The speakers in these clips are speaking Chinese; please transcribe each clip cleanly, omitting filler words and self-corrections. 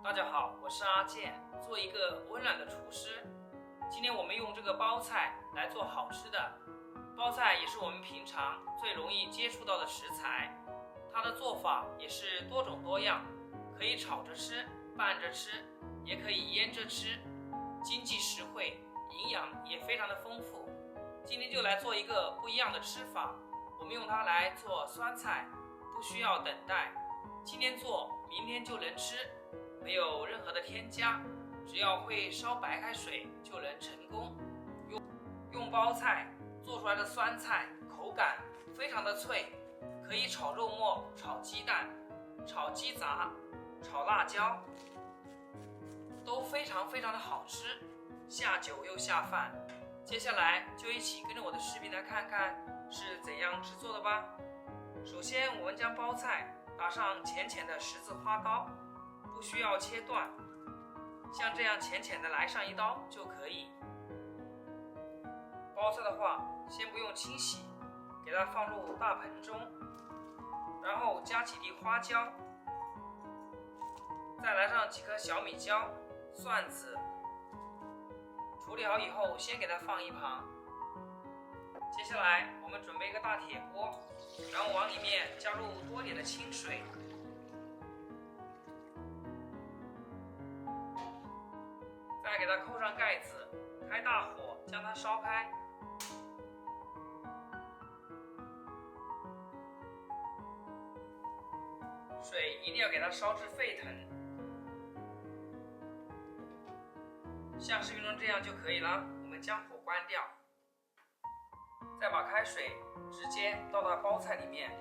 大家好，我是阿健，做一个温暖的厨师。今天我们用这个包菜来做好吃的。包菜也是我们平常最容易接触到的食材，它的做法也是多种多样，可以炒着吃、拌着吃，也可以腌着吃，经济实惠，营养也非常的丰富。今天就来做一个不一样的吃法，我们用它来做酸菜，不需要等待，今天做，明天就能吃。没有任何的添加，只要会烧白开水就能成功。用包菜做出来的酸菜口感非常的脆，可以炒肉末、炒鸡蛋、炒鸡杂、炒辣椒，都非常的好吃，下酒又下饭。接下来就一起跟着我的视频来看看是怎样制作的吧。首先我们将包菜打上浅浅的十字花刀，不需要切断，像这样浅浅的来上一刀就可以。包菜的话，先不用清洗，给它放入大盆中，然后加几粒花椒，再来上几颗小米椒、蒜子。处理好以后，先给它放一旁。接下来我们准备一个大铁锅，然后往里面加入多点的清水。再给它扣上盖子，开大火将它烧开。水一定要给它烧至沸腾，像视频中这样就可以了。我们将火关掉，再把开水直接倒到包菜里面。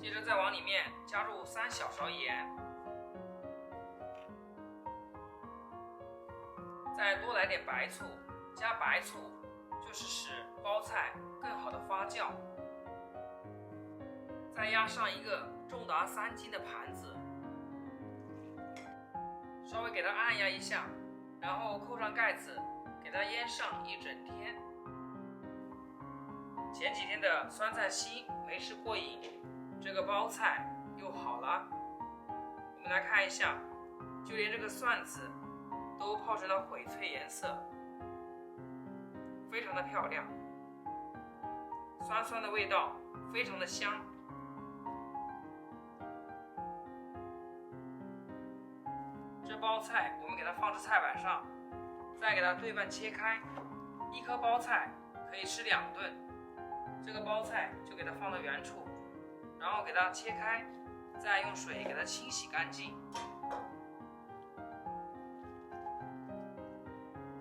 接着再往里面加入3小勺盐，再多来点白醋。加白醋就是使包菜更好的发酵。再压上一个重达3斤的盘子，稍微给它按压一下，然后扣上盖子，给它腌上一整天。前几天的酸菜心没吃过瘾，这个包菜又好了。我们来看一下，就连这个蒜子都泡成了翡翠颜色，非常的漂亮，酸酸的味道非常的香。这包菜我们给它放至菜板上，再给它对半切开。一颗包菜可以吃2顿，这个包菜就给它放到原处，然后给它切开，再用水给它清洗干净。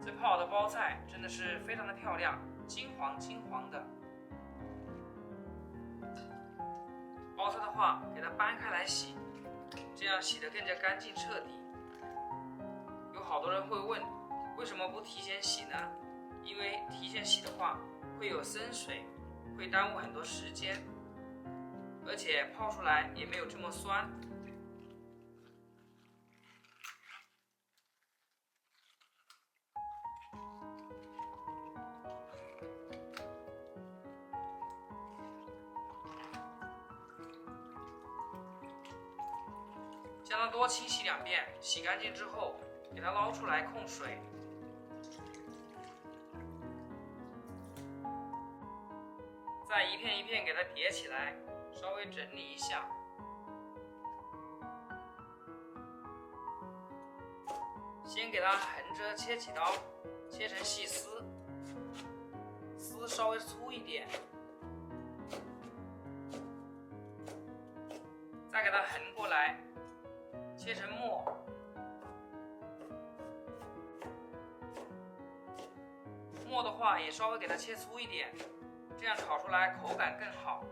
这泡好的包菜真的是非常的漂亮，金黄的。包菜的话，给它掰开来洗，这样洗得更加干净彻底。有好多人会问，为什么不提前洗呢？因为提前洗的话会有生水，会耽误很多时间，而且泡出来也没有这么酸。将它多清洗2遍，洗干净之后，给它捞出来控水。再一片一片给它叠起来，稍微整理一下。先给它横着切几刀，切成细丝，丝稍微粗一点。再给它横过来，切成末。末的话也稍微给它切粗一点，这样炒出来口感更好。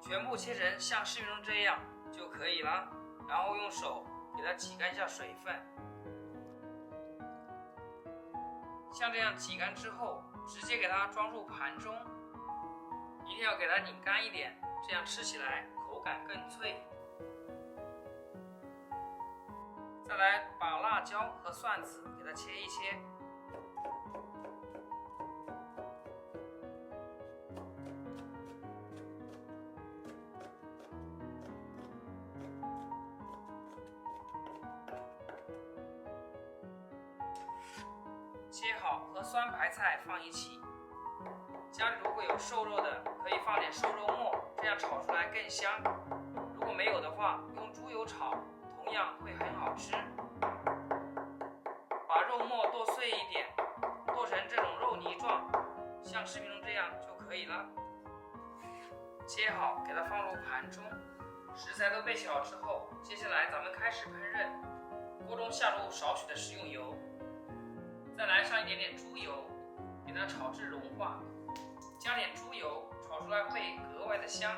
全部切成像视频中这样就可以了，然后用手给它挤干一下水分。像这样挤干之后，直接给它装入盘中，一定要给它拧干一点，这样吃起来口感更脆。再来把辣椒和蒜子给它切一切。切好和酸白菜放一起。家里如果有瘦肉的，可以放点瘦肉末，这样炒出来更香。如果没有的话，用猪油炒，同样会很好吃。把肉末剁碎一点，剁成这种肉泥状，像视频中这样就可以了。切好，给它放入盘中。食材都备齐好之后，接下来咱们开始烹饪。锅中下入少许的食用油，再来上一点点猪油，给它炒至融化。加点猪油，炒出来会格外的香。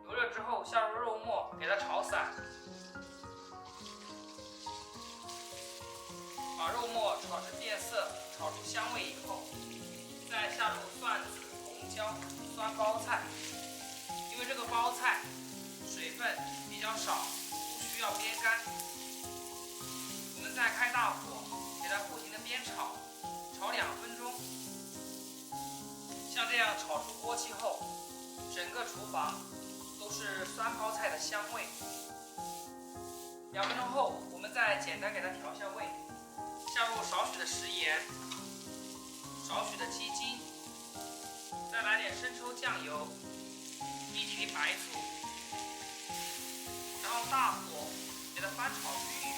油热之后，下入肉末，给它炒散。把肉末炒至变色，炒出香味以后，再下入蒜子、红椒、酸包菜。因为这个包菜水分比较少，不需要煸干。我们再开大火，给它不停的煸炒，炒2分钟。像这样炒出锅气后，整个厨房都是酸包菜的香味。2分钟后，我们再简单给它调下味，下入少许的食盐，少许的鸡精，再来点生抽酱油，1提白醋，然后大火给它翻炒均匀。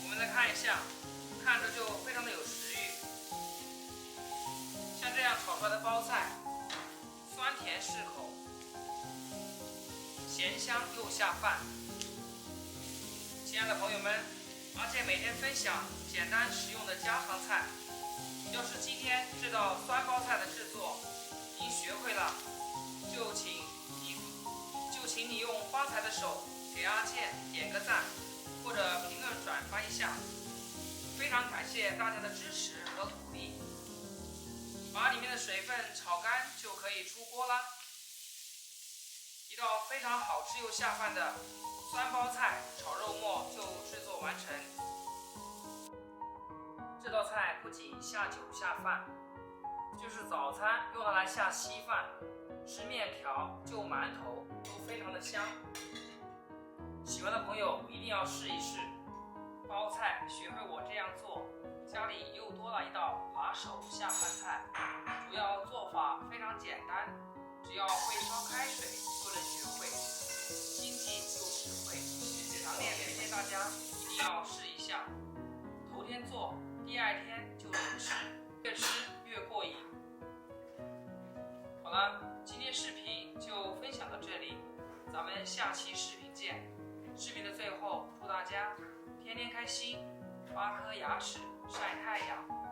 我们再看一下，看着就非常的有食欲。像这样炒出来的包菜，酸甜适口，咸香又下饭。亲爱的朋友们，阿健每天分享简单实用的家常菜。要是今天这道酸包菜的制作您学会了，就请你用发财的手给阿健点个赞，或者评论转发一下。非常感谢大家的支持和鼓励。把里面的水分炒干就可以出锅啦。一道非常好吃又下饭的酸包菜炒肉末就制作完成。这道菜不仅下酒下饭，就是早餐用它来下稀饭，吃面条、就馒头都非常的香。喜欢的朋友一定要试一试。包菜学会我这样做，家里又多了一道拿手下饭菜。主要做法非常简单，只要会烧开水就能学会，经济又实惠。强烈推荐大家一定要试一下。头天做，第2天就能吃，越吃越过瘾。好了，今天视频就分享到这里，咱们下期视频见。视频的最后，祝大家天天开心，8颗牙齿晒太阳。